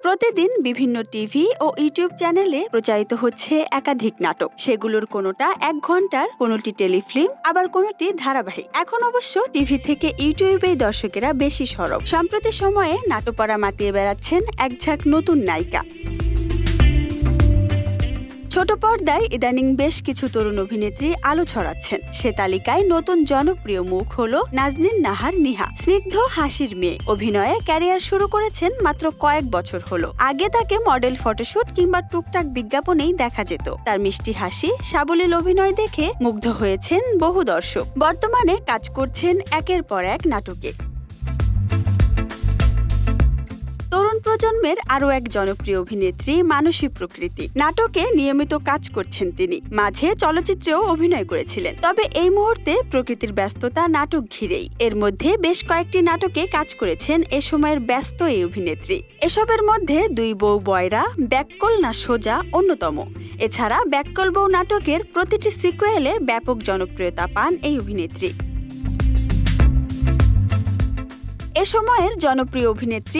প্রতিদিন বিভিন্ন টিভি ও ইউটিউব চ্যানেলে প্রচারিত হচ্ছে একাধিক নাটক। সেগুলোর কোনোটা 1 ঘন্টার, কোনোটি টেলিফিল্ম, আবার কোনোটি ধারাবাহিক। এখন অবশ্য টিভি থেকে ইউটিউবেই দর্শকেরা বেশি সরব। সাম্প্রতিক সময়ে নাট্যপাড়া মাতিয়ে বেড়াচ্ছেন এক ঝাঁক নতুন নায়িকা। ছোট পর্দায় ইদানিং বেশ কিছু তরুণ অভিনেত্রী আলো ছড়াচ্ছেন। সে তালিকায় নতুন জনপ্রিয় মুখ হলো নাজনীন নাহার নিহা। স্নিগ্ধ হাসির মেয়ে, অভিনয়ে ক্যারিয়ার শুরু করেছেন মাত্র কয়েক বছর হলো। আগে তাকে মডেল, ফটোশুট কিংবা টুকটাক বিজ্ঞাপনেই দেখা যেত। তার মিষ্টি হাসি, সাবলীল অভিনয় দেখে মুগ্ধ হয়েছেন বহু দর্শক। বর্তমানে কাজ করছেন একের পর এক নাটকে। তরুণ প্রজন্মের আরও এক জনপ্রিয় অভিনেত্রী মানসী প্রকৃতি। নাটকে নিয়মিত কাজ করছেন তিনি, মাঝে চলচ্চিত্রেও অভিনয় করেছিলেন। তবে এই মুহূর্তে প্রকৃতির ব্যস্ততা নাটক ঘিরেই। এর মধ্যে বেশ কয়েকটি নাটকে কাজ করেছেন এ সময়ের ব্যস্ত এই অভিনেত্রী। এসবের মধ্যে 2 বউ বয়রা, ব্যাককল না সোজা অন্যতম। এছাড়া ব্যাককল বউ নাটকের প্রতিটি সিকুয়েলে ব্যাপক জনপ্রিয়তা পান এই অভিনেত্রী। এ সময়ের জনপ্রিয় অভিনেত্রী